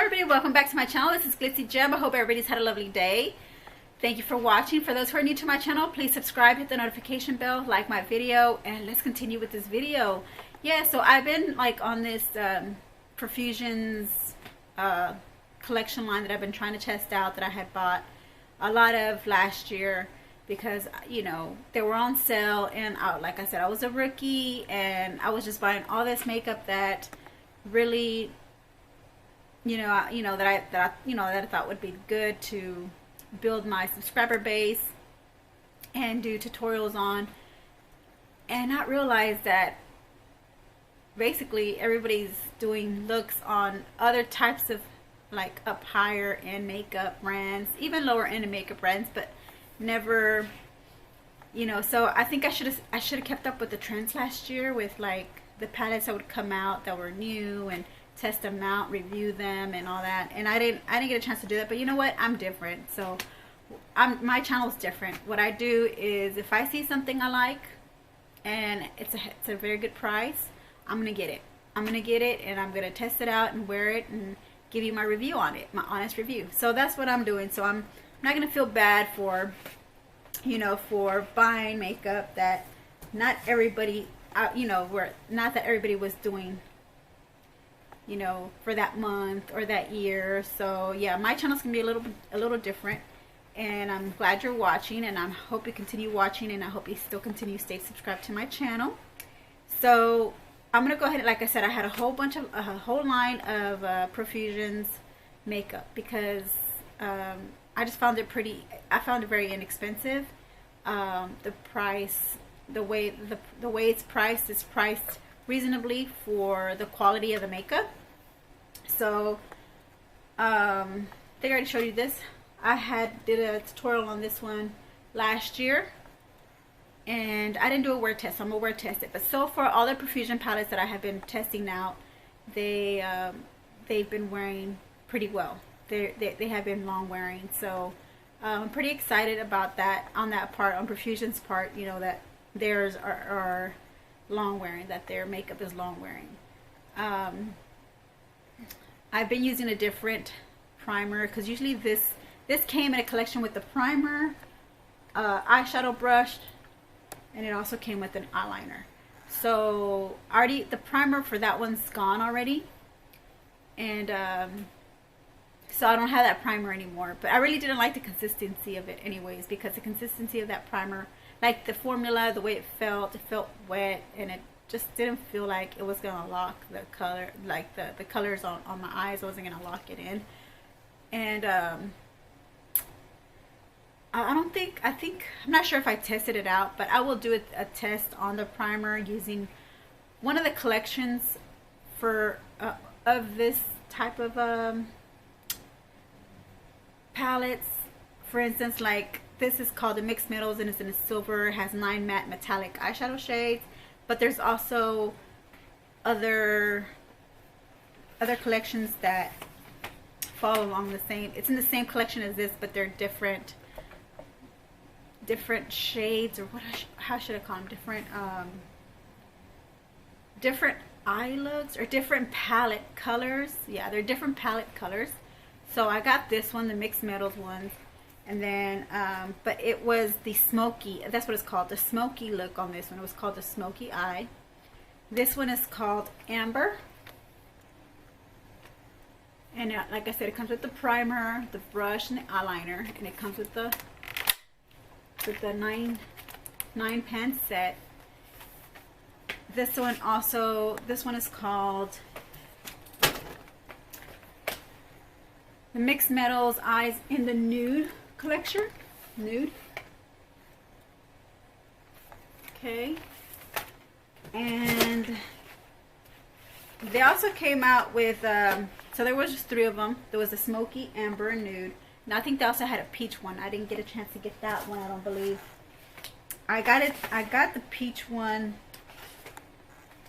everybody, welcome back to my channel. This is glitzzygem. I hope everybody's had a lovely day. Thank you for watching. For those who are new to my channel, please subscribe, hit the notification bell, like my video, and let's continue with this video. Yeah, so I've been like on this Profusion's collection line that I've been trying to test out, that I had bought a lot of last year because, you know, they were on sale, and like I said, I was a rookie and I was just buying all this makeup that really that I thought would be good to build my subscriber base and do tutorials on, and not realize that basically everybody's doing looks on other types of like up higher end makeup brands, even lower end makeup brands, but never, so I think I should have kept up with the trends last year with like the palettes that would come out that were new and test them out, review them and all that, and I didn't get a chance to do that. But you know what, I'm different, so my channel is different. What I do is, if I see something I like and it's a very good price, I'm gonna get it and I'm gonna test it out and wear it and give you my review on it, my honest review. So that's what I'm doing. So I'm not gonna feel bad for for buying makeup that not everybody not that everybody was doing for that month or that year. So yeah, my channel's gonna be a little different, and I'm glad you're watching, and I hope you continue watching, and I hope you still continue to stay subscribed to my channel. So I'm gonna go ahead and, like I said, I had a whole line of Profusion's makeup because I just found it I found it very inexpensive. The price, the way it's priced is priced reasonably for the quality of the makeup. So I think I already showed you this. I did a tutorial on this one last year, and I didn't do a wear test, so I'm gonna wear test it. But so far, all the Profusion palettes that I have been testing out, they've been wearing pretty well. They have been long wearing, so I'm pretty excited about that, on Profusion's part, that theirs are long wearing, that their makeup is long wearing. I've been using a different primer because usually this came in a collection with the primer, eyeshadow brush, and it also came with an eyeliner. So the primer for that one's gone already, and so I don't have that primer anymore. But I really didn't like the consistency of it anyways, because the consistency of that primer, like the formula, the way it felt wet, and it just didn't feel like it was gonna lock the color, like the colors on my eyes. I wasn't gonna lock it in. And I'm not sure if I tested it out, but I will do a test on the primer using one of the collections for of this type of palettes. For instance, like this is called the Mixed Metals, and it's in a silver. It has 9 matte metallic eyeshadow shades, but there's also other collections that fall along the same. It's in the same collection as this, but they're different shades, or how should I call them? Different eye looks, or different palette colors. Yeah, they're different palette colors. So I got this one, the Mixed Metals ones, and then but it was the Smokey, that's what it's called, the Smokey look on this one. It was called the Smokey Eye. This one is called Amber, and like I said, it comes with the primer, the brush, and the eyeliner, and it comes with the 9-pan set. This one is called the Mixed Metals Eyes in the Nude collection. Nude. Okay. And they also came out with, so there was just 3 of them. There was a Smoky, Amber, and Nude. And I think they also had a peach one. I didn't get a chance to get that one, I don't believe. I got the peach one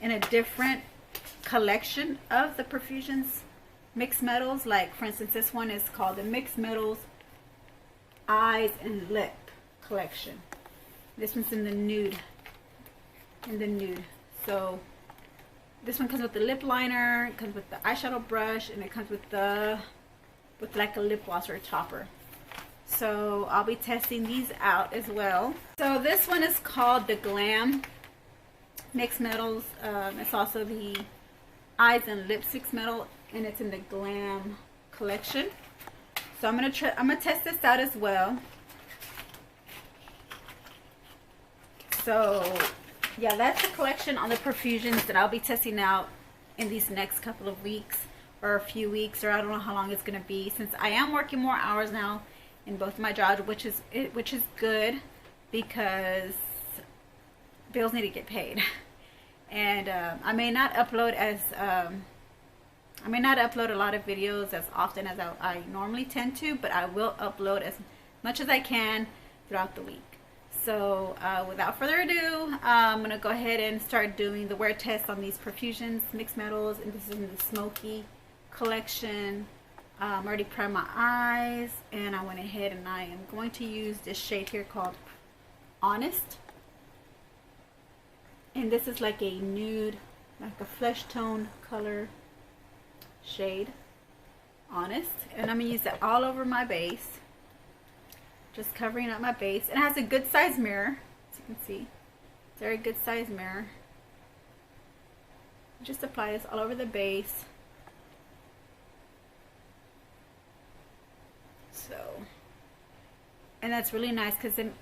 in a different collection of the Profusion's Mixed Metals. Like, for instance, this one is called the Mixed Metals Eyes and Lip collection. This one's in the nude. So This one comes with the lip liner, it comes with the eyeshadow brush, and it comes with like a lip gloss or a topper. So I'll be testing these out as well. So this one is called the Glam Mixed Metals. It's also the Eyes and Lipsticks metal, and it's in the Glam collection. So I'm gonna test this out as well. So yeah, that's the collection on the Profusions that I'll be testing out in these next couple of weeks, or a few weeks, or I don't know how long it's gonna be, since I am working more hours now in both my jobs, which is good because bills need to get paid. And I may not upload a lot of videos as often as I normally tend to, but I will upload as much as I can throughout the week. So without further ado, I'm gonna go ahead and start doing the wear test on these Profusions mixed metals, and this is in the Smokey collection. I already primed my eyes, and I went ahead and I am going to use this shade here called Honest. And this is like a nude, like a flesh tone color shade, Honest. And I'm going to use that all over my base, just covering up my base. It has a good size mirror, as you can see. Very good size mirror. Just apply this all over the base. So, and that's really nice because it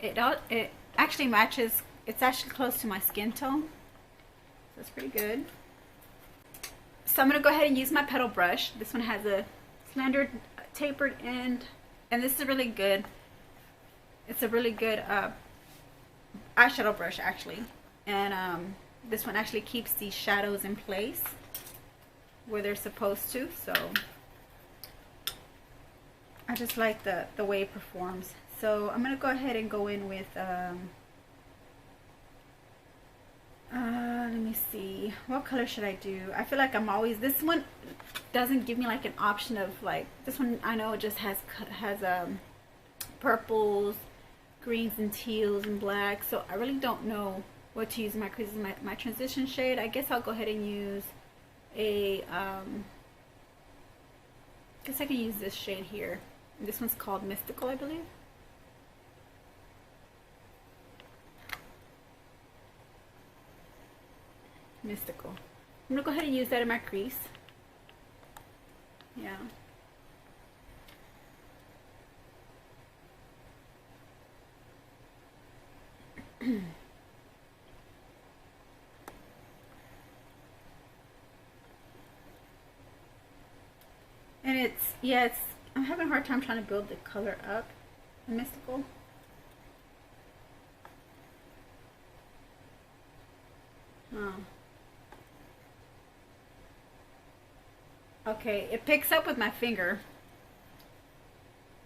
actually matches. It's actually close to my skin tone, so it's pretty good. So I'm gonna go ahead and use my petal brush. This one has a slender tapered end, and this is really good. It's a really good eyeshadow brush actually, and this one actually keeps these shadows in place where they're supposed to. So I just like the way it performs. So I'm gonna go ahead and go in with let me see, what color should I do? I feel like I'm always, this one doesn't give me like an option of like, this one I know it just has purples, greens and teals and black, so I really don't know what to use in my creases. My transition shade, I guess I'll go ahead and use a I guess I can use this shade here. This one's called Mystical, I believe. Mystical. I'm gonna go ahead and use that in my crease. Yeah. And it's I'm having a hard time trying to build the color up in Mystical. Oh. Okay, it picks up with my finger.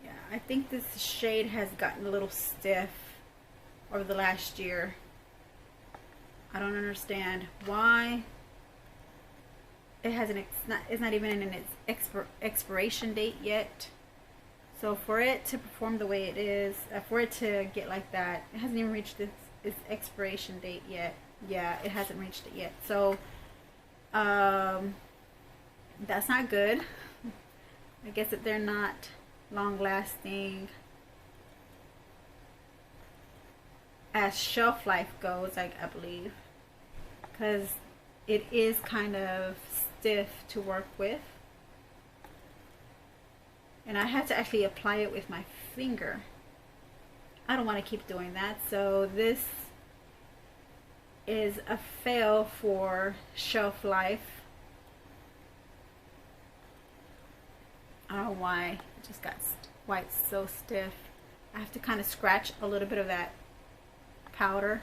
Yeah, I think this shade has gotten a little stiff over the last year. I don't understand why. It hasn't, it's not even in its expiration date yet. So for it to perform the way it is, for it to get like that, it hasn't even reached its expiration date yet. Yeah, it hasn't reached it yet. So that's not good. I guess that they're not long lasting as shelf life goes, I believe, because it is kind of stiff to work with, and I have to actually apply it with my finger. I don't want to keep doing that, so this is a fail for shelf life. I don't know why it just got so stiff. I have to kind of scratch a little bit of that powder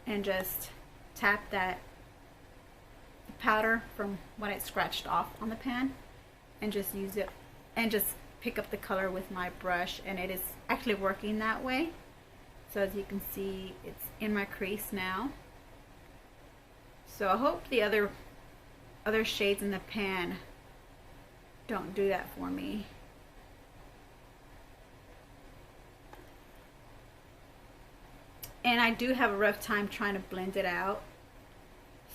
and just tap that powder from when it scratched off on the pan and just use it and just pick up the color with my brush, and it is actually working that way. So as you can see, it's in my crease now. So I hope the other shades in the pan don't do that for me. And I do have a rough time trying to blend it out.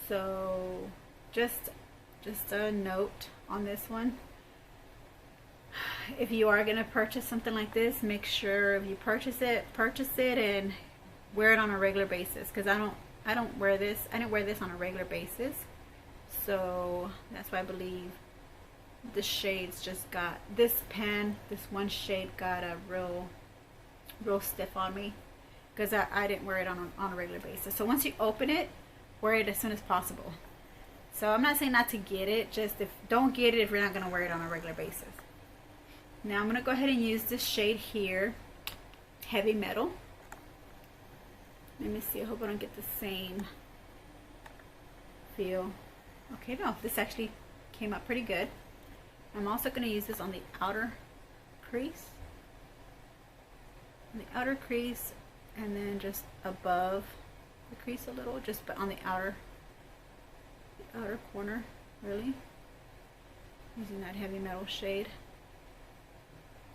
So just a note on this one. If you are going to purchase something like this, make sure if you purchase it and wear it on a regular basis, because I don't wear this. I didn't wear this on a regular basis. So that's why I believe the shades just got, this one shade got a real stiff on me, because I didn't wear it on a regular basis. So once you open it, wear it as soon as possible. So I'm not saying not to get it, just don't get it if you're not going to wear it on a regular basis. Now I'm going to go ahead and use this shade here, Heavy Metal. Let me see, I hope I don't get the same feel. Okay, no, this actually came out pretty good. I'm also going to use this on the outer crease. On the outer crease, and then just above the crease a little, just but on the outer corner, really. Using that Heavy Metal shade.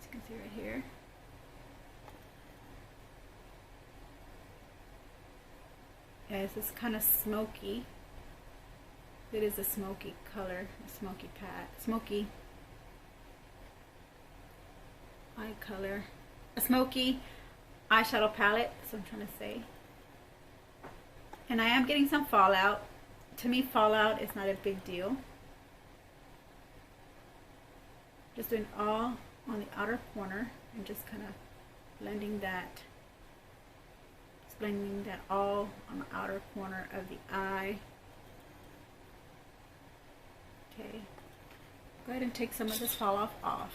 As you can see right here. Yeah, this is kind of smoky. It is a smoky color, a smoky eye color, a smoky eyeshadow palette. That's what I'm trying to say. And I am getting some fallout. To me, fallout is not a big deal. Just doing all on the outer corner and just kind of blending that all on the outer corner of the eye. Okay, go ahead and take some of this fallout off.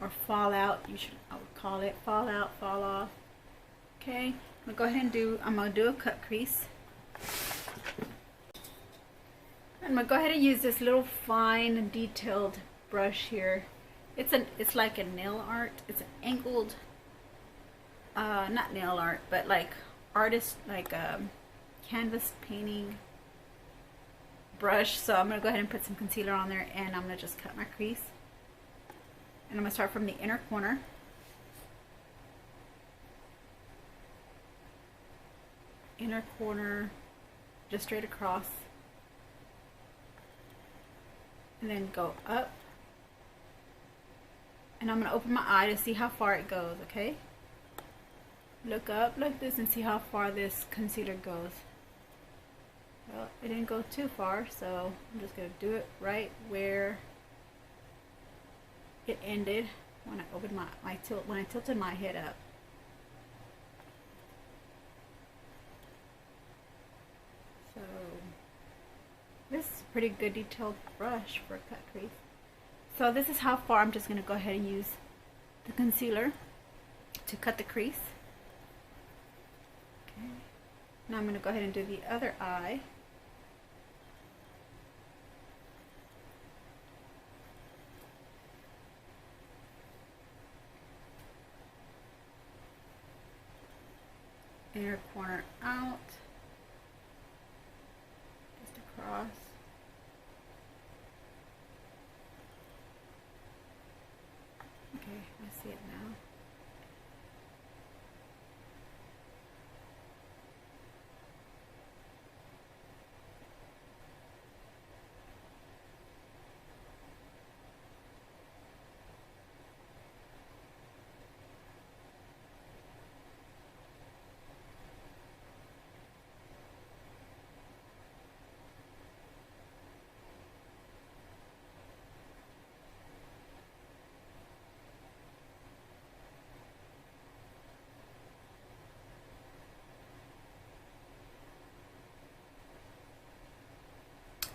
Or fallout, I would call it fallout, fall off. Okay, I'm gonna do a cut crease. I'm gonna go ahead and use this little fine and detailed brush here. It's like a nail art. It's an angled, not nail art, but like artist, like canvas painting brush. So I'm gonna go ahead and put some concealer on there, and I'm gonna just cut my crease. And I'm gonna start from the inner corner. Inner corner, just straight across. And then go up. And I'm going to open my eye to see how far it goes, okay? Look up like this and see how far this concealer goes. Well, it didn't go too far, so I'm just going to do it right where it ended when I opened when I tilted my head up. So this is a pretty good detailed brush for a cut crease. So this is how far I'm just going to go ahead and use the concealer to cut the crease. Okay. Now I'm going to go ahead and do the other eye. Inner corner out, just across. Okay, I see it now.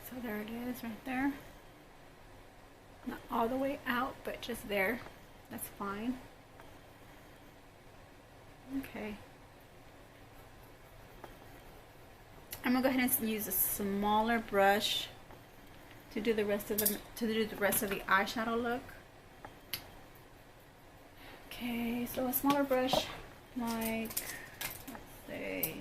So there it is right there. Not all the way out, but just there. That's fine. Okay. I'm gonna go ahead and use a smaller brush to do the rest of the eyeshadow look. Okay, so a smaller brush, like, let's say,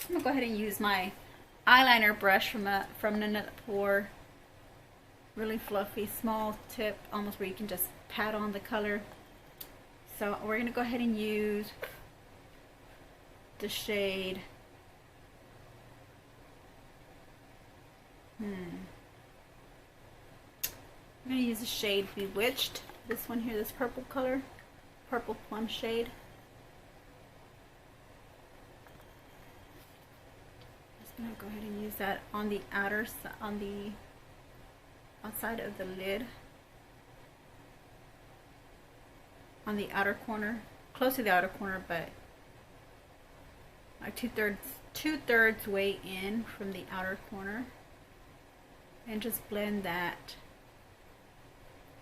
I'm gonna go ahead and use my eyeliner brush from the Nut Pour Really fluffy, small tip, almost where you can just pat on the color. So we're gonna go ahead and use the shade. I'm gonna use the shade Bewitched. This one here, this purple color, purple plum shade. Just gonna go ahead and use that on the outer, on the outside of the lid, on the outer corner, close to the outer corner, but like two-thirds way in from the outer corner, and just blend that.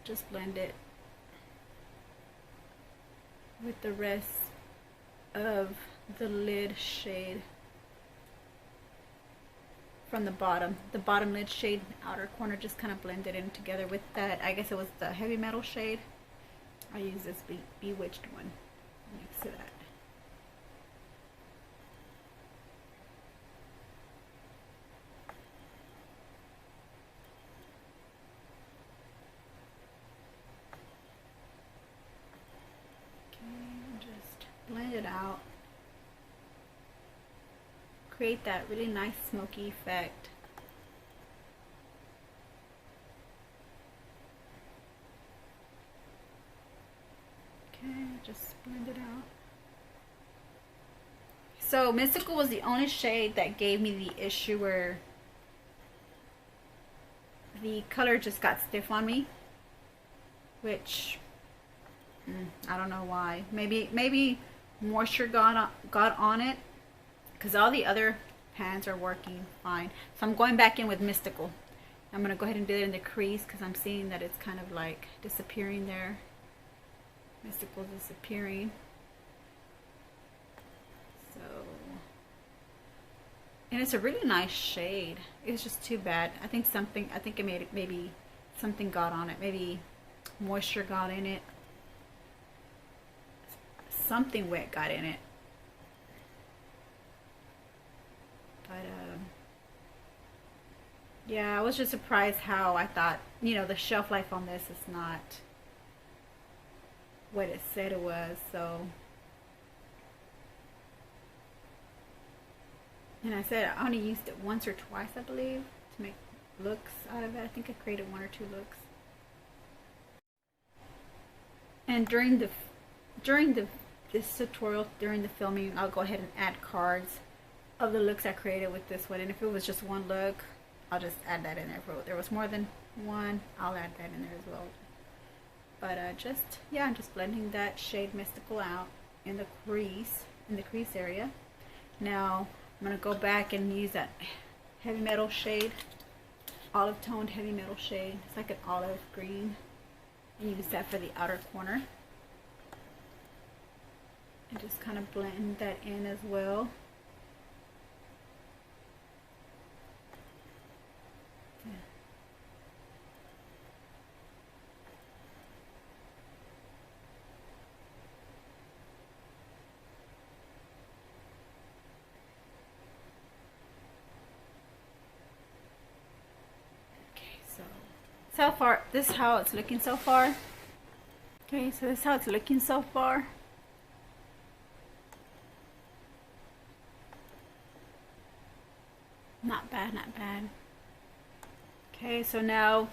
Just blend it with the rest of the lid shade from the bottom lid shade, outer corner. Just kind of blend it in together with that. I guess it was the Heavy Metal shade. I use this Bewitched one next to that. Blend it out, create that really nice smoky effect. Okay, just blend it out. So Mystical was the only shade that gave me the issue where the color just got stiff on me, which I don't know why. Maybe moisture got on it, because all the other pans are working fine. So I'm going back in with Mystical. I'm gonna go ahead and do it in the crease because I'm seeing that it's kind of like disappearing there. Mystical disappearing. So, and it's a really nice shade. It's just too bad. I think maybe something got on it. Maybe moisture got in it. Something wet got in it. But yeah, I was just surprised how I thought, you know, the shelf life on this is not what it said it was. So, and I said I only used it once or twice, I believe, to make looks out of it. I think I created 1 or 2 looks. And during this tutorial, during the filming, I'll go ahead and add cards of the looks I created with this one. And if it was just one look, I'll just add that in there. If there was more than one, I'll add that in there as well. But yeah, I'm just blending that shade Mystical out in the crease area. Now I'm gonna go back and use that Heavy Metal shade, olive toned Heavy Metal shade. It's like an olive green, and use that for the outer corner. And just kind of blend that in as well. So far, this is how it's looking so far. Okay, so this is how it's looking so far. Not bad, not bad. Okay, so now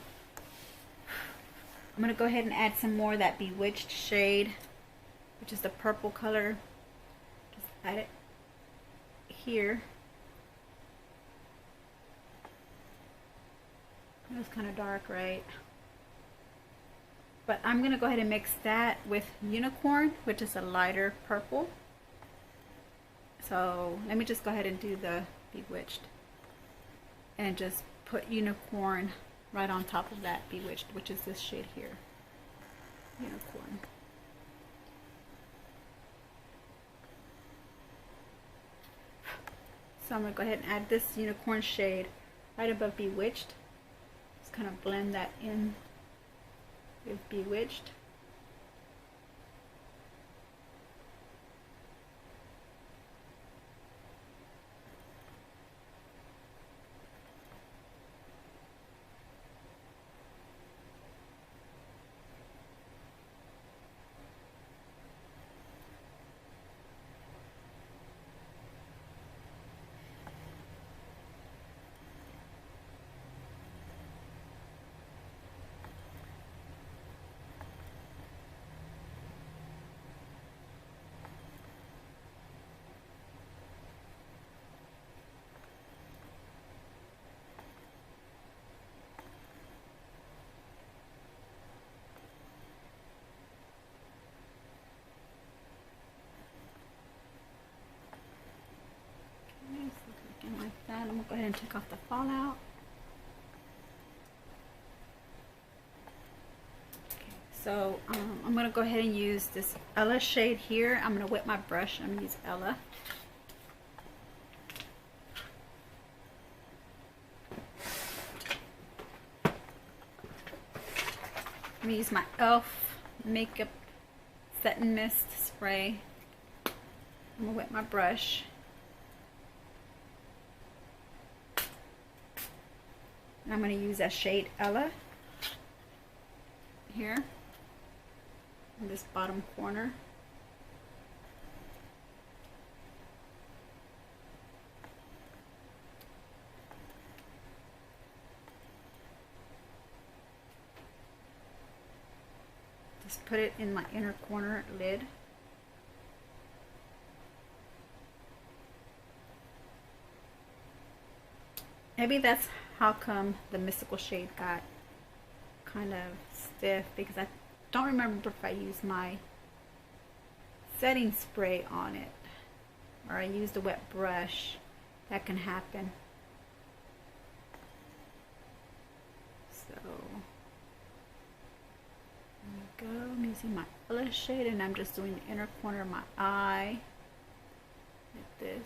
I'm gonna go ahead and add some more of that Bewitched shade, which is the purple color. Just add it here. It was kind of dark, right? But I'm gonna go ahead and mix that with Unicorn, which is a lighter purple. So let me just go ahead and do the Bewitched and just put Unicorn right on top of that Bewitched, which is this shade here, Unicorn. So I'm gonna go ahead and add this Unicorn shade right above Bewitched. Just kind of blend that in with Bewitched. gonna go ahead and take off the fallout. Okay, so I'm gonna go ahead and use this Ella shade here. I'm gonna wet my brush. I'm gonna use Ella. I'm gonna use my e.l.f. makeup setting mist spray. I'm gonna wet my brush. And I'm gonna use that shade Ella here in this bottom corner. Just put it in my inner corner lid. Maybe that's how come the mystical shade got kind of stiff, because I don't remember if I used my setting spray on it or I used a wet brush. That can happen. So there we go. I'm using my Ella shade and I'm just doing the inner corner of my eye like this.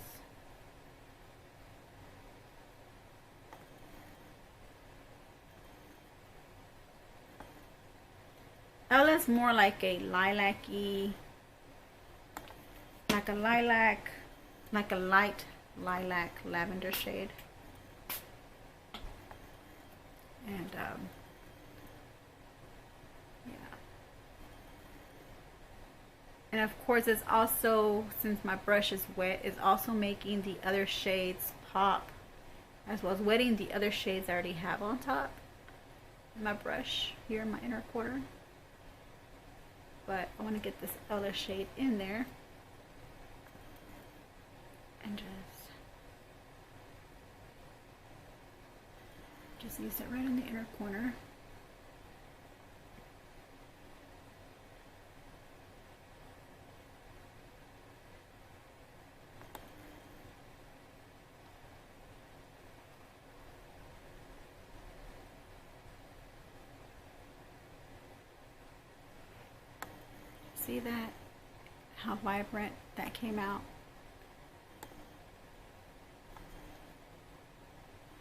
Ella's more like a lilac-y, like a lilac, like a light lilac lavender shade. And yeah. And of course it's also, since my brush is wet, it's also making the other shades pop, as well as wetting the other shades I already have on top of my brush here in my inner corner. But I want to get this other shade in there and just use it right in the inner corner. See that? How vibrant that came out.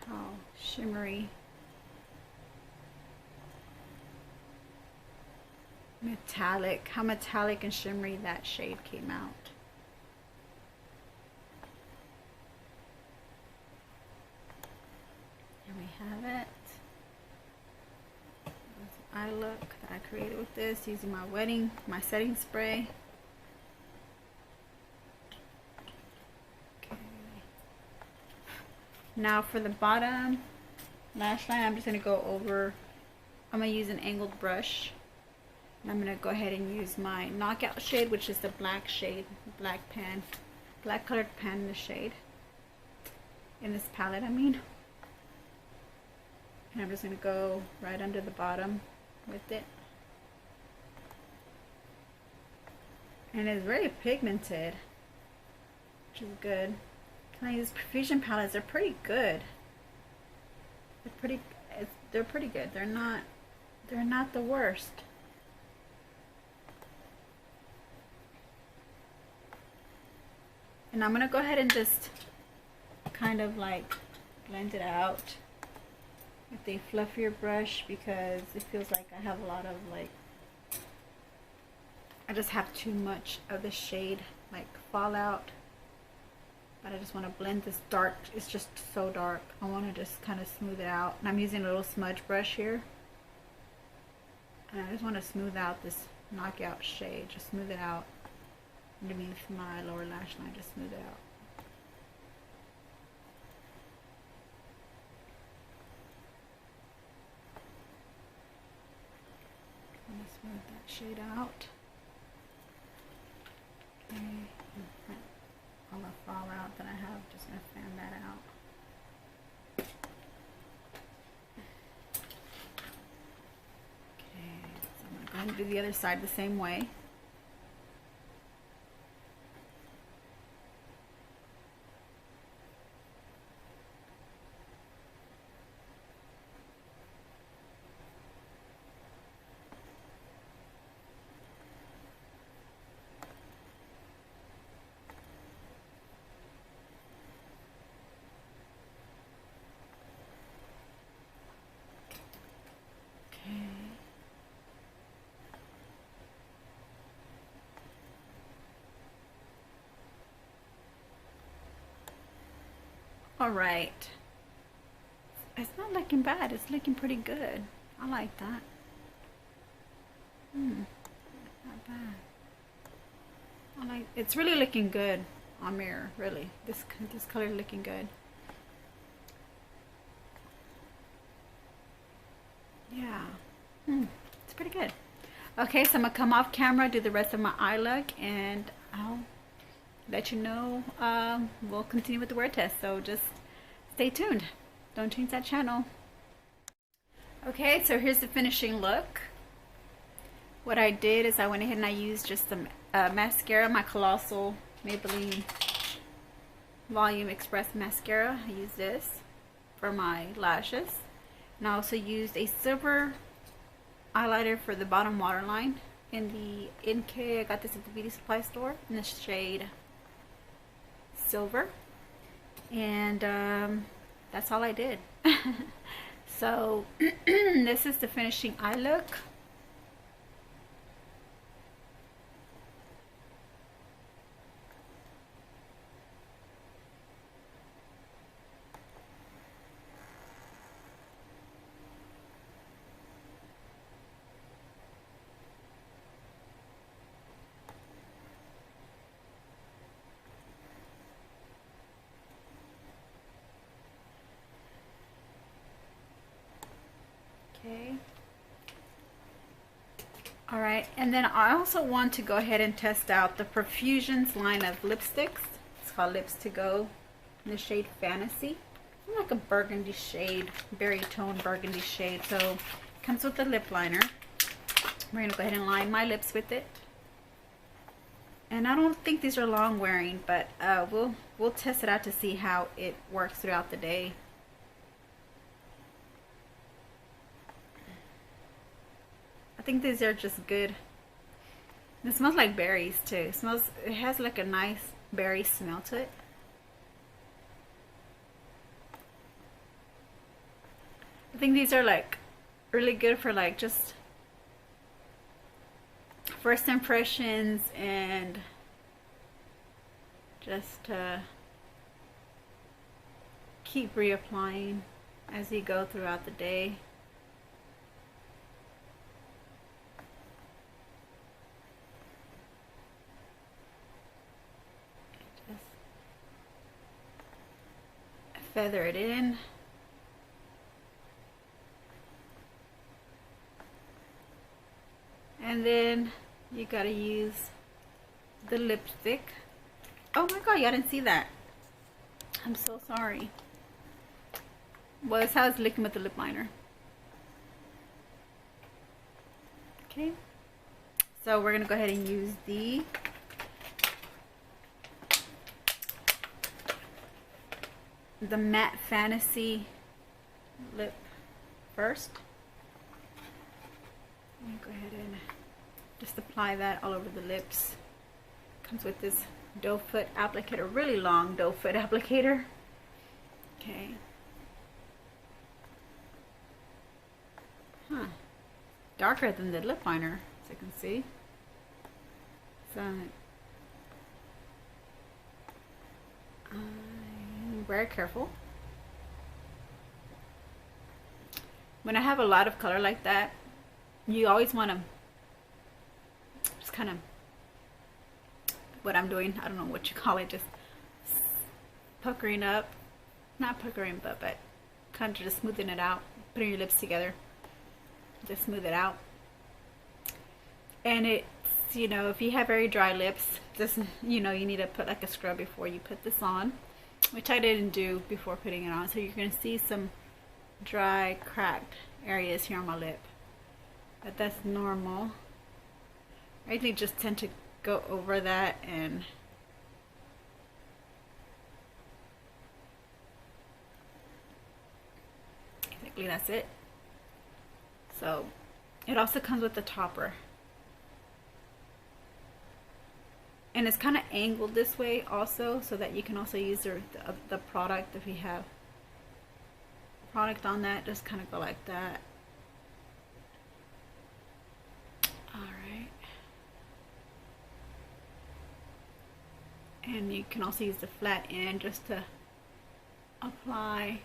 How shimmery. Metallic. How metallic and shimmery that shade came out. Here we have it. Eye look that I created with this using my setting spray. Okay. Now for the bottom lash line, I'm just going to go over, I'm going to use an angled brush. And I'm going to go ahead and use my knockout shade, which is the black shade, black colored pan in the shade. In this palette, I mean. And I'm just going to go right under the bottom with it. And it's very pigmented, which is good. These Profusion palettes, they're pretty good. They're pretty good. They're not the worst. And I'm gonna go ahead and just kind of like blend it out with a fluffier brush, because it feels like I have a lot of I just have too much of the shade like fallout. But I just want to blend this dark, it's just so dark. I want to just kind of smooth it out. And I'm using a little smudge brush here. And I just want to smooth out this knockout shade, just smooth it out underneath my lower lash line, just smooth it out. Smooth that shade out. Okay, all the fallout that I have, just gonna fan that out. Okay, so I'm gonna go ahead and do the other side the same way. All right. It's not looking bad. It's looking pretty good. I like that. Not bad. I like. It's really looking good on mirror. Really, this color looking good. Yeah. It's pretty good. Okay, so I'm gonna come off camera, do the rest of my eye look, and I'll let you know. We'll continue with the word test. So just stay tuned. Don't change that channel. Okay, so here's the finishing look. What I did is I went ahead and I used just the mascara, my Colossal Maybelline Volume Express mascara. I used this for my lashes. And I also used a silver highlighter for the bottom waterline in the NK. I got this at the beauty supply store in the shade Silver. And that's all I did. So this is the finishing eye look. Okay. All right, and then I also want to go ahead and test out the Profusion's line of lipsticks. It's called Lips to Go in the shade Fantasy. It's like a burgundy shade, berry tone burgundy shade. So it comes with a lip liner. We're gonna go ahead and line my lips with it. And I don't think these are long wearing, but we'll test it out to see how it works throughout the day. I think these are just good. It smells like berries too. It has like a nice berry smell to it. I think these are like really good for like just first impressions and just keep reapplying as you go throughout the day. Feather it in. And then you gotta use the lipstick. Oh my god, y'all didn't see that. I'm so sorry. Well, that's how it's looking with the lip liner. Okay. So we're gonna go ahead and use the Matte Fantasy lip first. I'm gonna go ahead and just apply that all over the lips. Comes with this doe foot applicator, really long doe foot applicator. Okay. Darker than the lip liner, as you can see. So I'm very careful. When I have a lot of color like that, you always want to just kind of, what I'm doing, I don't know what you call it, just puckering up, not puckering, but kind of just smoothing it out, putting your lips together, just smooth it out. And it's, you know, if you have very dry lips, just, you know, you need to put like a scrub before you put this on, which I didn't do before putting it on. So you're going to see some dry, cracked areas here on my lip, but that's normal. I usually just tend to go over that, and basically that's it. So it also comes with the topper, and it's kind of angled this way also, so that you can also use the product. If you have product on that, just kind of go like that. Alright. And you can also use the flat end just to apply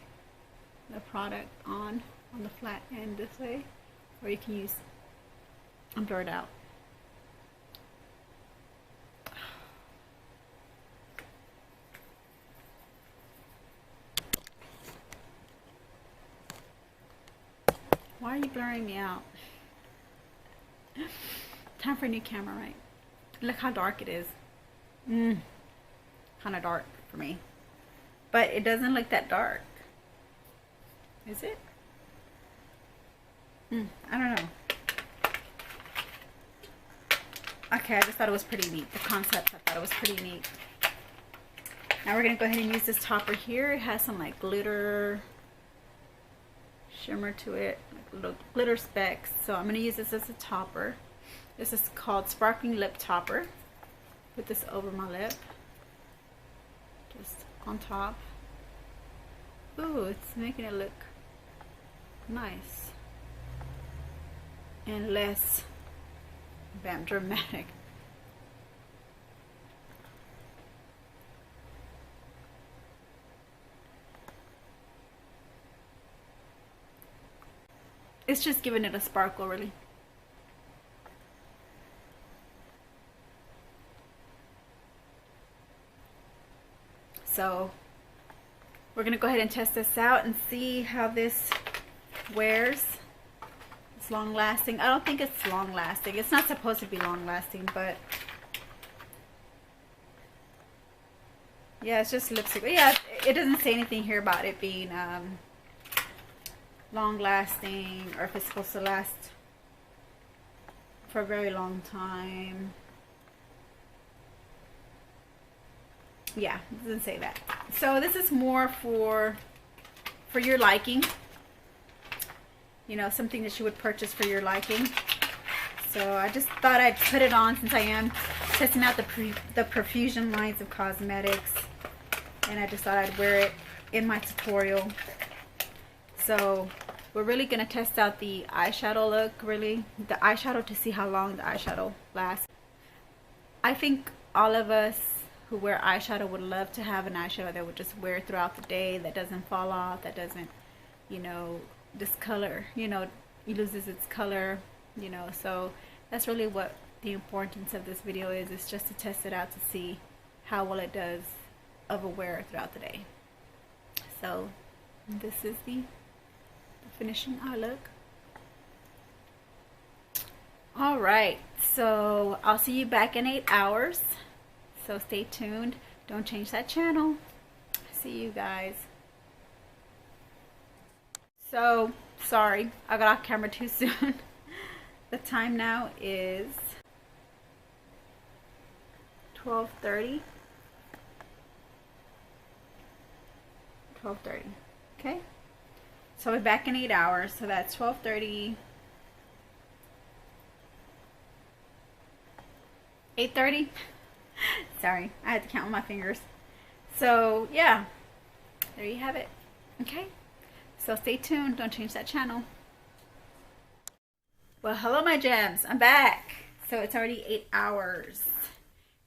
the product on the flat end this way, or you can use and blur it out. Why are you blurring me out? Time for a new camera, right? Look how dark it is. Kind of dark for me. But it doesn't look that dark. Is it? I don't know. Okay, I just thought it was pretty neat. The concept, I thought it was pretty neat. Now we're going to go ahead and use this topper here. It has some like glitter shimmer to it, like little glitter specks. So I'm going to use this as a topper. This is called Sparkling Lip Topper. Put this over my lip. Just on top. Ooh, it's making it look nice. And less dramatic. It's just giving it a sparkle, really. So we're gonna go ahead and test this out and see how this wears. It's long lasting. I don't think it's long lasting. It's not supposed to be long lasting, but yeah, it's just lipstick. But yeah, it doesn't say anything here about it being long lasting, or if it's supposed to last for a very long time. Yeah, it doesn't say that. So this is more for your liking. You know, something that you would purchase for your liking. So I just thought I'd put it on since I am testing out the Profusion lines of cosmetics, and I just thought I'd wear it in my tutorial. So we're really gonna test out the eyeshadow look, really the eyeshadow, to see how long the eyeshadow lasts. I think all of us who wear eyeshadow would love to have an eyeshadow that would just wear throughout the day, that doesn't fall off, that doesn't, you know, discolor, you know, it loses its color, you know. So that's really what the importance of this video is just to test it out to see how well it does of a wear throughout the day. So this is the finishing eye look. All right, so I'll see you back in 8 hours. So stay tuned. Don't change that channel. See you guys. So, sorry, I got off camera too soon. The time now is 12:30. 12:30. Okay? So we're back in 8 hours. So that's 12:30. 8:30. Sorry, I had to count with my fingers. So yeah, there you have it. Okay, so stay tuned. Don't change that channel. Well, hello my gems, I'm back. So it's already 8 hours.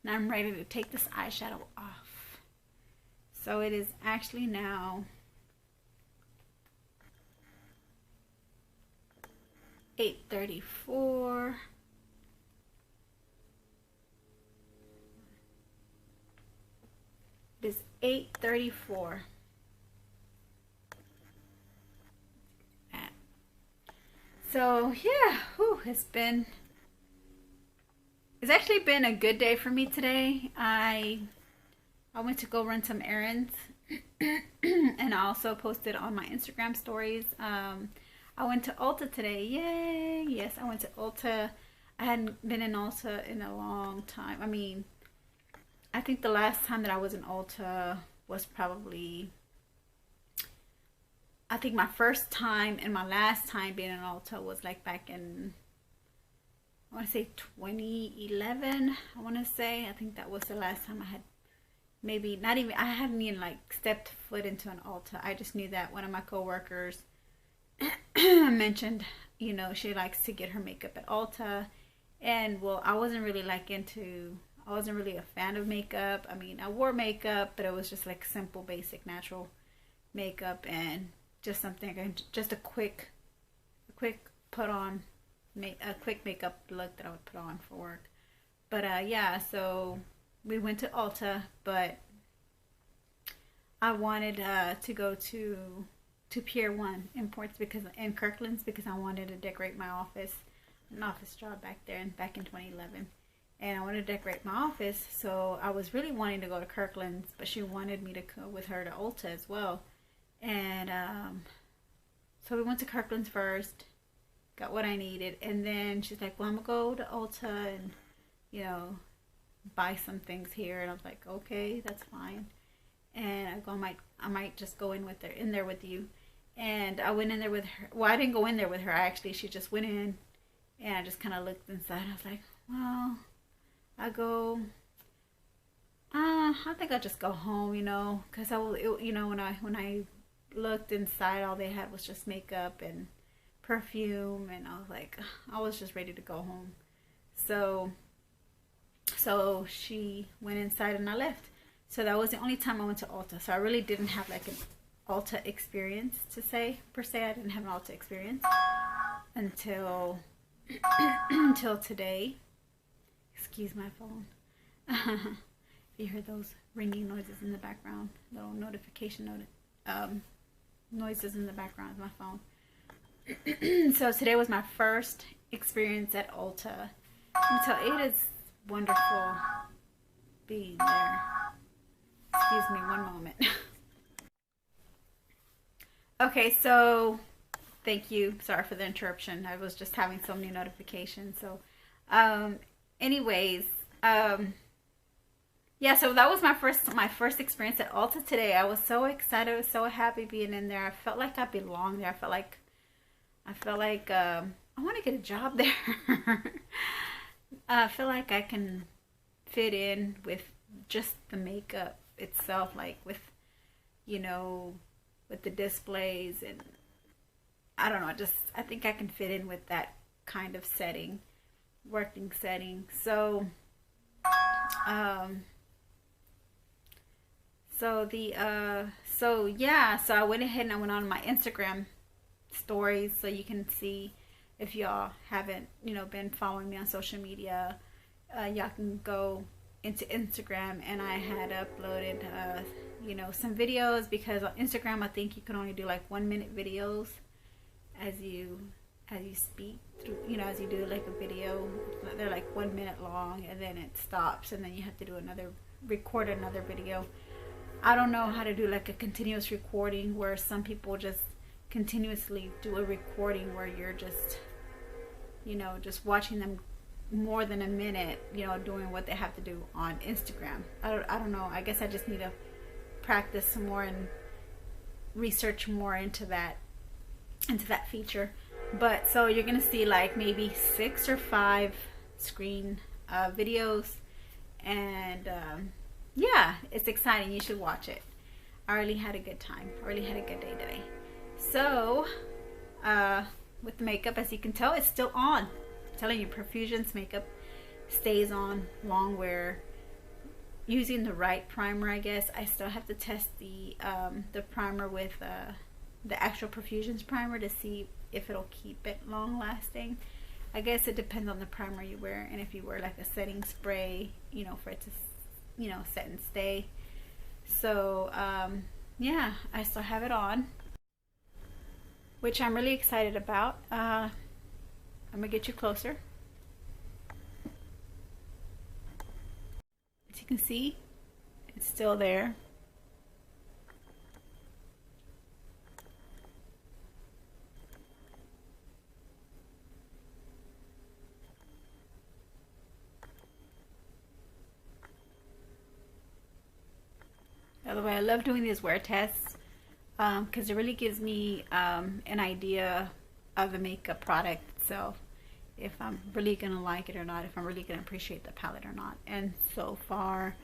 Now I'm ready to take this eyeshadow off. So it is actually now 8:34. It is 8:34. So yeah, whew, it's actually been a good day for me today. I went to go run some errands and I also posted on my Instagram stories. I went to Ulta today. Yay! Yes, I went to Ulta. I hadn't been in Ulta in a long time. I mean, I think the last time that I was in Ulta was probably, I think my first time and my last time being in Ulta was like back in, I want to say 2011. I want to say, I think that was the last time I had, maybe not even, I hadn't even like stepped foot into an Ulta. I just knew that one of my coworkers mentioned, you know, she likes to get her makeup at Ulta. And well, I wasn't really like I wasn't really a fan of makeup. I mean, I wore makeup, but it was just like simple, basic, natural makeup and just something, just a quick put on, a quick makeup look that I would put on for work. But yeah, so we went to Ulta, but I wanted to go to Pier 1 Imports because in Kirkland's, because I wanted to decorate my office, an office job back there, and back in 2011. And I wanted to decorate my office, so I was really wanting to go to Kirkland's, but she wanted me to go with her to Ulta as well. And so we went to Kirkland's first, got what I needed, and then she's like, well, I'm gonna go to Ulta and, you know, buy some things here. And I was like, okay, that's fine. And I go, I might just go in there with you. And I went in there with her. Well, I didn't go in there with her actually. She just went in, and I just kind of looked inside. I was like, well, I think I'll just go home, you know, because you know, when I looked inside, all they had was just makeup and perfume, and I was like, I was just ready to go home. So she went inside and I left. So that was the only time I went to Ulta. So I really didn't have like an Ulta experience to say, per se. I didn't have an Ulta experience until until today. Excuse my phone. If you hear those ringing noises in the background, little notification noises in the background of my phone. So today was my first experience at Ulta. So it is wonderful being there. Excuse me one moment. Okay, so thank you. Sorry for the interruption. I was just having so many notifications. So anyways, yeah, so that was my first experience at Ulta today. I was so excited. I was so happy being in there. I felt like I belonged there. I felt like I want to get a job there. I feel like I can fit in with just the makeup itself, like with, you know, with the displays, and I don't know, I think I can fit in with that kind of setting, working setting. So yeah, so I went ahead and I went on my Instagram stories, so you can see, if y'all haven't, you know, been following me on social media, y'all can go into Instagram, and I had uploaded you know, some videos, because on Instagram I think you can only do like 1-minute videos as you speak through, you know, as you do like a video. They're like 1 minute long, and then it stops, and then you have to do record another video. I don't know how to do like a continuous recording, where some people just continuously do a recording where you're just, you know, just watching them more than a minute, you know, doing what they have to do on Instagram. I don't know. I guess I just need to practice some more and research more into that feature. But so you're gonna see like maybe 6 or 5 screen videos, and yeah, it's exciting. You should watch it. I really had a good time. I really had a good day today. So with the makeup, as you can tell, it's still on. I'm telling you, Profusion's makeup stays on long wear. Using the right primer, I guess. I still have to test the primer with the actual Profusion's primer to see if it'll keep it long lasting. I guess it depends on the primer you wear, and if you wear like a setting spray, you know, for it to, you know, set and stay. So yeah, I still have it on, which I'm really excited about. I'm gonna get you closer. As you can see, it's still there. By the way, I love doing these wear tests because it really gives me an idea of the makeup product itself, if I'm really gonna like it or not, if I'm really gonna appreciate the palette or not. And so far,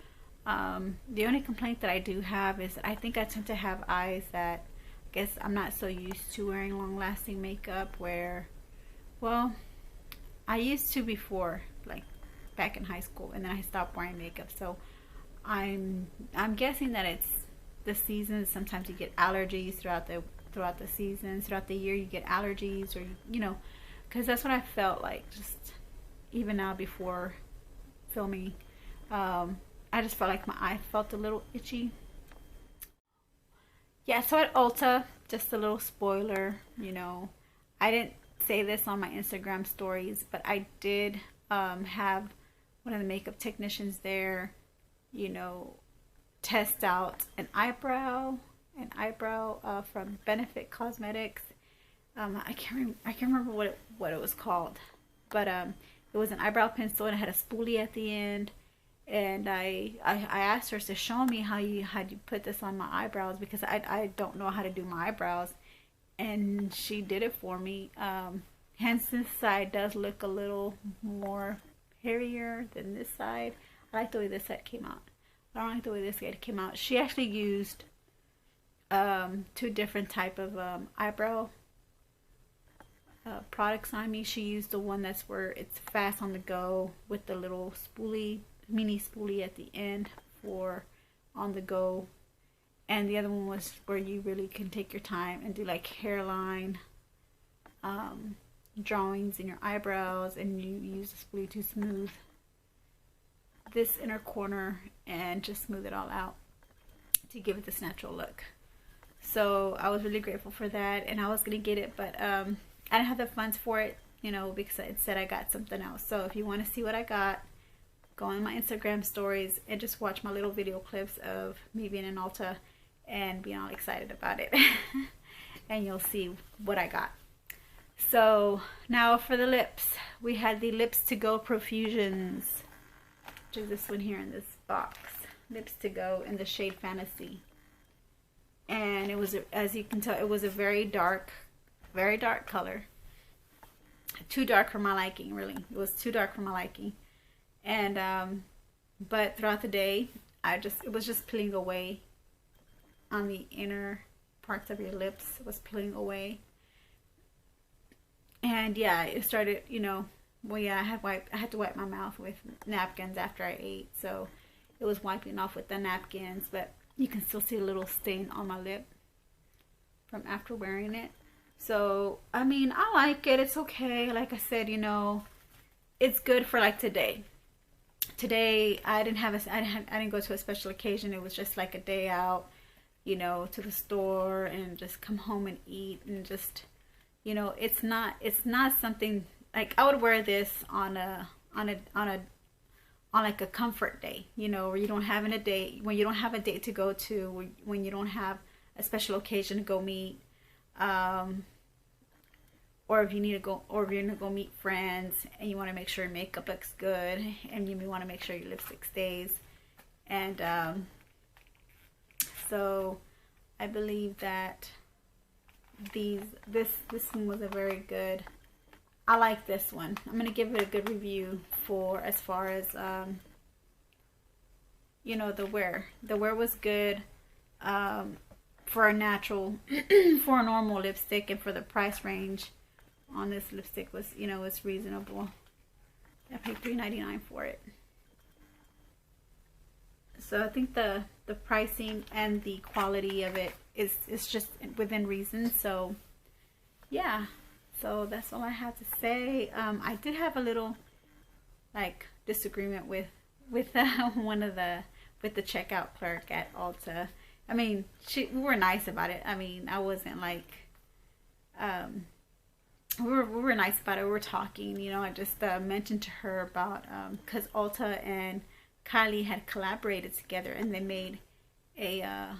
the only complaint that I do have is I think I tend to have eyes that, I guess I'm not so used to wearing long-lasting makeup, where, well, I used to before, like back in high school, and then I stopped wearing makeup. So I'm guessing that it's the seasons. Sometimes you get allergies throughout the seasons, throughout the year. You get allergies, or you know, because that's what I felt like. Just even now before filming, I just felt like my eye felt a little itchy. Yeah, so at Ulta, just a little spoiler, you know, I didn't say this on my Instagram stories, but I did have one of the makeup technicians there, you know, test out an eyebrow from Benefit Cosmetics. I can't remember what it was called, but it was an eyebrow pencil and it had a spoolie at the end. And I asked her to show me how you put this on my eyebrows, because I don't know how to do my eyebrows, and she did it for me. Hence this side does look a little more hairier than this side. I like the way this side came out. I don't like the way this side came out. She actually used two different type of eyebrow products on me. She used the one that's where it's fast on the go with the little spoolie, mini spoolie at the end for on the go, and the other one was where you really can take your time and do like hairline drawings in your eyebrows, and you use the spoolie to smooth this inner corner and just smooth it all out to give it this natural look. So I was really grateful for that, and I was gonna get it, but I didn't have the funds for it, you know, because it said I got something else. So if you want to see what I got, go on my Instagram stories and just watch my little video clips of me being in Ulta and being all excited about it. And you'll see what I got. So now for the lips, we had the Lips to Go Profusions, which is this one here in this box. Lips to Go in the shade Fantasy. And it was, as you can tell, it was a very dark color. Too dark for my liking, really. It was too dark for my liking. And but throughout the day, it was just peeling away on the inner parts of your lips. It was peeling away. And yeah, it started, you know, well, yeah, I had to wipe my mouth with napkins after I ate, so it was wiping off with the napkins, but you can still see a little stain on my lip from after wearing it. So I mean, I like it. It's okay. Like I said, you know, it's good for like today. Today I didn't go to a special occasion. It was just like a day out, you know, to the store and just come home and eat, and just, you know, it's not something like I would wear this on like a comfort day, you know, where you don't have a date, when you don't have a date to go to, when you don't have a special occasion to go meet, or if you need to go, or if you're gonna go meet friends and you want to make sure your makeup looks good and you want to make sure your lipstick stays. And so I believe that this one was a very good, I like this one. I'm gonna give it a good review for as far as you know, the wear was good for a natural for a normal lipstick, and for the price range on this lipstick was, you know, it's reasonable. I paid $3.99 for it. So I think the pricing and the quality of it is just within reason. So yeah, so that's all I have to say. I did have a little like disagreement with with the checkout clerk at Ulta. I mean, we were nice about it. I mean, I wasn't like we were nice about it. We were talking, you know. I just mentioned to her about because Ulta and Kylie had collaborated together, and they made a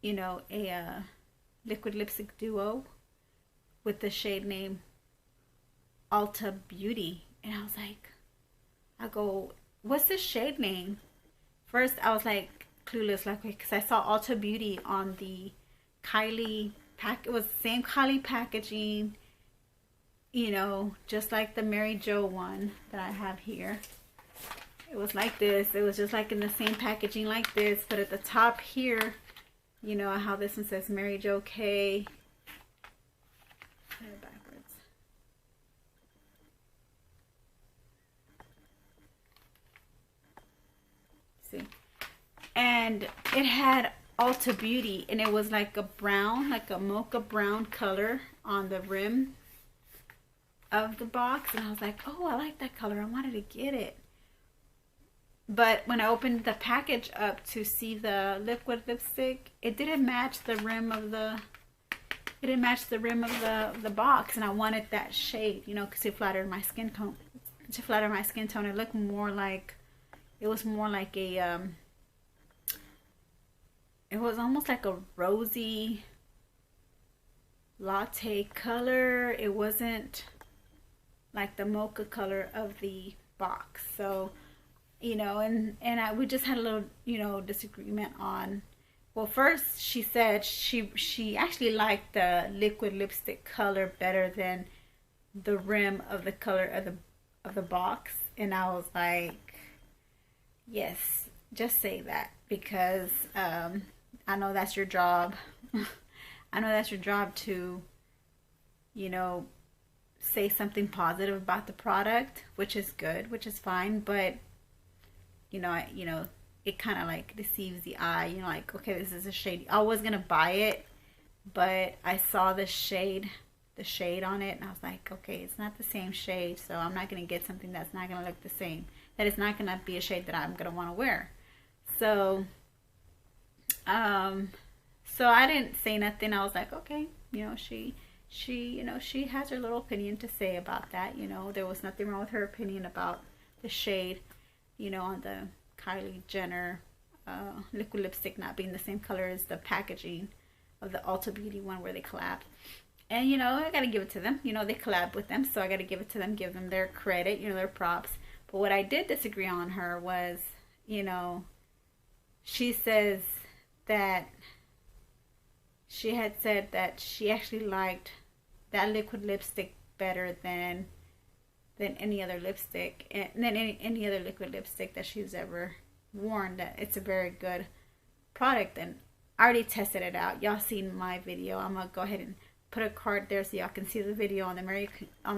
you know, a liquid lipstick duo with the shade name Ulta Beauty. And I was like, I go, what's the shade name? First I was like clueless, like, because I saw Ulta Beauty on the Kylie pack. It was the same Kylie packaging, you know, just like the Mary Jo one that I have here. It was like this. It was just like in the same packaging like this, but at the top here, you know how this one says Mary Jo K. Backwards. See, and it had Ulta Beauty, and it was like a brown, like a mocha brown color on the rim of the box, and I was like, oh, I like that color, I wanted to get it. But when I opened the package up to see the liquid lipstick, it didn't match the rim of the the box, and I wanted that shade, you know, because it flattered my skin tone. To flatter my skin tone, it looked more like, it was more like a it was almost like a rosy latte color. It wasn't like the mocha color of the box. So, you know, and we just had a little, you know, disagreement on, well, first she said she actually liked the liquid lipstick color better than the rim of the color of the box, and I was like, yes, just say that, because I know that's your job. I know that's your job to, you know, say something positive about the product, which is good, which is fine, but you know, it kind of like deceives the eye. You know, like, okay, this is a shade. I was gonna buy it, but I saw the shade on it, and I was like, okay, it's not the same shade, so I'm not gonna get something that's not gonna look the same. That is not gonna be a shade that I'm gonna want to wear. So, so I didn't say nothing. I was like, okay, you know, she, you know, she has her little opinion to say about that. You know, there was nothing wrong with her opinion about the shade, you know, on the Kylie Jenner liquid lipstick not being the same color as the packaging of the Ulta Beauty one where they collabed. And, you know, I gotta give it to them. You know, they collabed with them, so I gotta give it to them, give them their credit, you know, their props. But what I did disagree on her was, you know, she says that she had said that she actually liked that liquid lipstick better than any other lipstick, and than any other liquid lipstick that she's ever worn. That it's a very good product, and I already tested it out. Y'all seen my video. I'm gonna go ahead and put a card there so y'all can see the video on the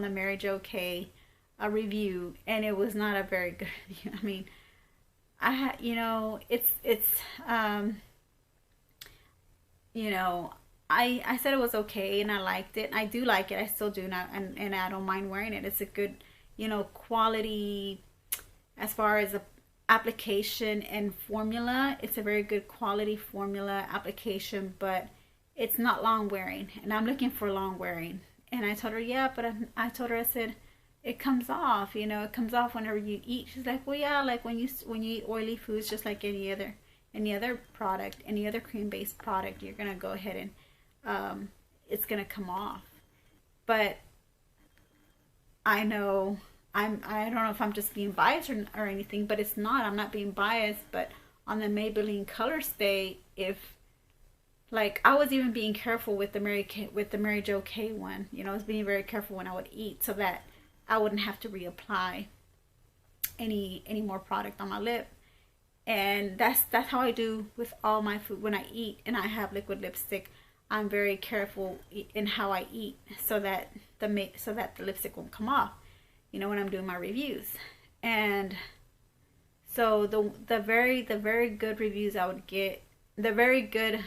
Mary Jo K review, and it was not a very good review. I mean, you know, it's you know, I said it was okay, and I liked it. I do like it. I still do not, and I don't mind wearing it. It's a good, you know, quality as far as a application and formula. It's a very good quality formula application, but it's not long wearing, and I'm looking for long wearing. And I told her, yeah, but I told her, I said, it comes off, you know, it comes off whenever you eat. She's like, well, yeah, like when you eat oily foods, just like any other product, any other cream-based product, you're gonna go ahead and it's gonna come off. But I know I don't know if I'm just being biased or anything, but it's not. I'm not being biased. But on the Maybelline Color Stay, if like I was even being careful with the Mary Jo K one, you know, I was being very careful when I would eat so that I wouldn't have to reapply any more product on my lip. And that's how I do with all my food. When I eat and I have liquid lipstick, I'm very careful in how I eat so that the lipstick won't come off, you know, when I'm doing my reviews. And so the very good reviews I would get, the very good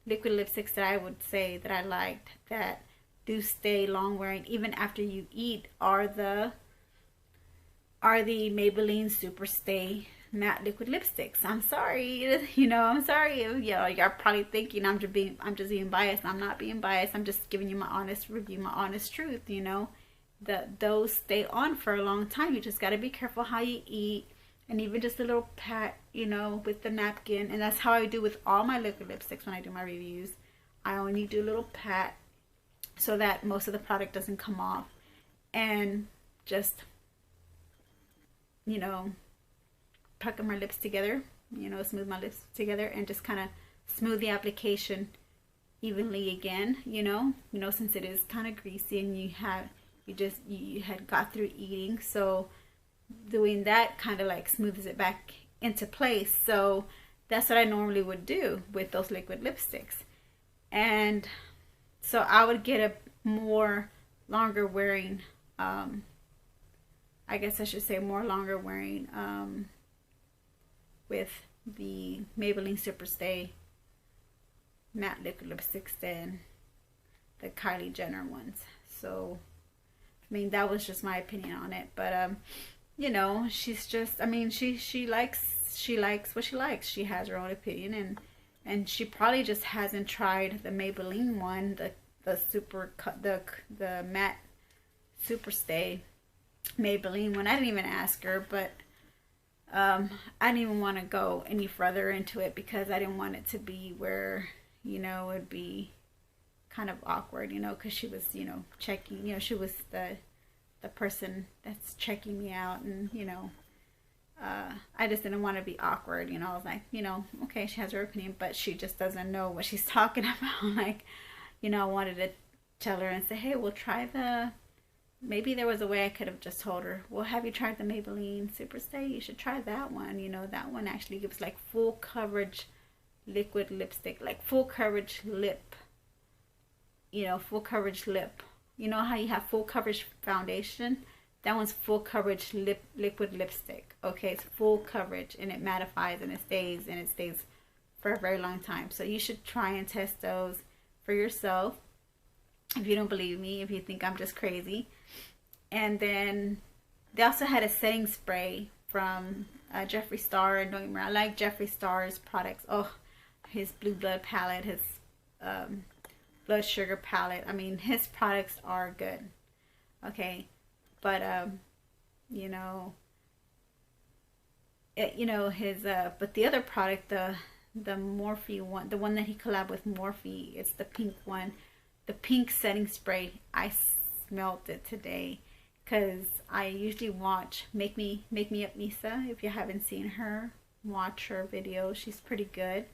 liquid lipsticks that I would say that I liked that do stay long wearing even after you eat are the Maybelline Super Stay matte liquid lipsticks. I'm sorry, you know, I'm sorry. You know, you're probably thinking I'm just being biased. I'm not being biased. I'm just giving you my honest review, my honest truth. You know, those stay on for a long time. You just got to be careful how you eat, and even just a little pat, you know, with the napkin. And that's how I do with all my liquid lipsticks when I do my reviews. I only do a little pat so that most of the product doesn't come off, and just, you know, pucker my lips together, you know, smooth my lips together, and just kind of smooth the application evenly again, you know, since it is kind of greasy and you had got through eating, so doing that kind of like smooths it back into place. So that's what I normally would do with those liquid lipsticks. And so I would get a more longer wearing, I guess I should say more longer wearing with the Maybelline Superstay matte liquid lipsticks than the Kylie Jenner ones. So I mean, that was just my opinion on it. But you know, she's just, I mean, she likes what she likes. She has her own opinion, and she probably just hasn't tried the Maybelline one, the matte Superstay Maybelline one. I didn't even ask her, but I didn't even want to go any further into it because I didn't want it to be where, you know, it'd be kind of awkward, you know, because she was, you know, checking, you know, she was the person that's checking me out, and, you know, I just didn't want to be awkward, you know. I was like, you know, okay, she has her opinion, but she just doesn't know what she's talking about. Like, you know, I wanted to tell her and say, hey, we'll try the, maybe there was a way I could have just told her, well, have you tried the Maybelline Superstay? You should try that one. You know, that one actually gives like full coverage liquid lipstick, like full coverage lip, you know, full coverage lip. You know how you have full coverage foundation? That one's full coverage liquid lipstick. Okay, it's full coverage, and it mattifies, and it stays for a very long time. So you should try and test those for yourself if you don't believe me, if you think I'm just crazy. And then they also had a setting spray from Jeffree Star. And don't get me wrong, I like Jeffree Star's products. Oh, his Blue Blood palette, his Blood Sugar palette. I mean, his products are good. Okay, but you know, his but the other product, the Morphe one, the one that he collabed with Morphe, it's the pink one, the pink setting spray. I smelled it today because I usually watch Make Me Up Misa. If you haven't seen her, watch her video. She's pretty good.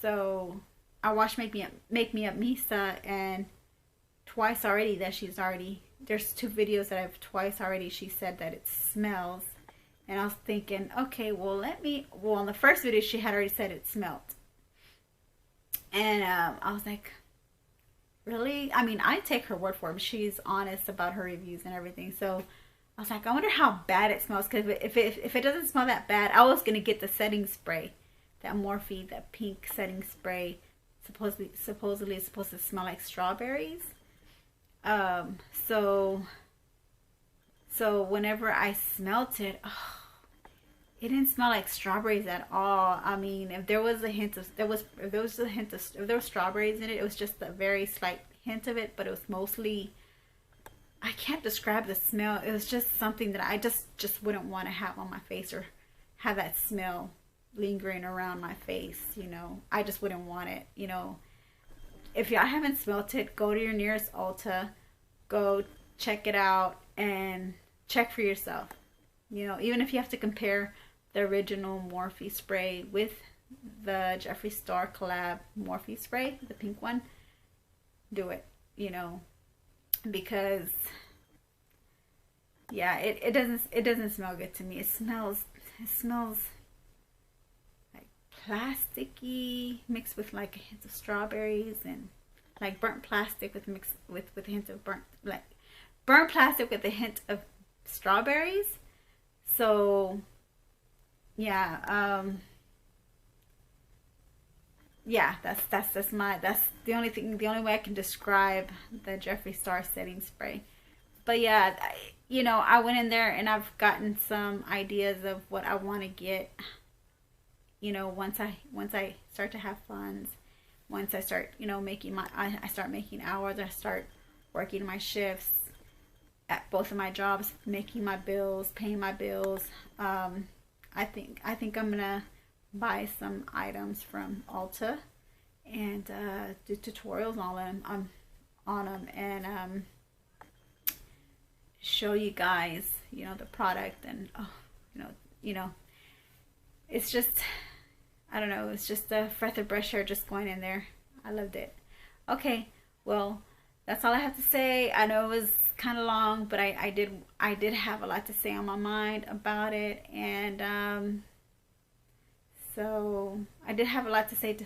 So I watched Make Me Up Misa, and twice already there's 2 videos that I've twice already she said that it smells. And I was thinking, okay, well, on the first video she had already said it smelled. And I was like, really? I mean, I take her word for it, but she's honest about her reviews and everything. So I was like, I wonder how bad it smells, because if it doesn't smell that bad, I was going to get the setting spray. That Morphe, that pink setting spray, supposedly it's supposed to smell like strawberries. So whenever I smelt it, oh, it didn't smell like strawberries at all. I mean, if there was strawberries in it, it was just a very slight hint of it, but it was mostly, I can't describe the smell. It was just something that I just wouldn't want to have on my face, or have that smell lingering around my face, you know. I just wouldn't want it, you know. If y'all haven't smelt it, go to your nearest Ulta, go check it out and check for yourself. You know, even if you have to compare the original Morphe spray with the Jeffree Star collab Morphe spray, the pink one, do it, you know, because yeah, it doesn't smell good to me. It smells plasticky, mixed with like a hint of strawberries, and like burnt plastic with a hint of burnt plastic with a hint of strawberries. So yeah, yeah, that's the only way I can describe the Jeffree Star setting spray. But yeah, you know, I went in there and I've gotten some ideas of what I want to get. You know, once I start to have funds, once I start, you know, I start making hours, I start working my shifts at both of my jobs, making my bills, paying my bills. I think I'm gonna buy some items from Ulta and do tutorials on them, and show you guys, you know, the product, and you know, it's just, I don't know, it's just a breath of fresh air just going in there. I loved it. Okay, well, that's all I have to say. I know it was kind of long, but I did have a lot to say on my mind about it, and so I did have a lot to say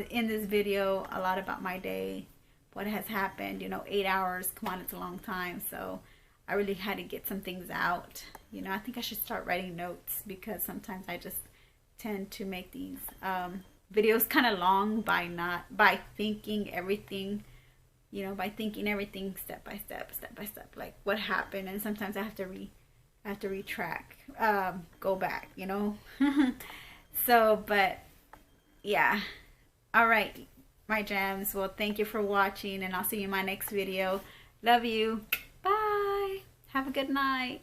in this video, a lot about my day, what has happened. You know, 8 hours, come on, it's a long time. So I really had to get some things out. You know, I think I should start writing notes, because sometimes I just tend to make these videos kind of long by thinking everything, you know, by thinking everything step by step, like what happened. And sometimes I have to retrack, go back, you know. So, but yeah. All right, my gems. Well, thank you for watching, and I'll see you in my next video. Love you. Bye. Have a good night.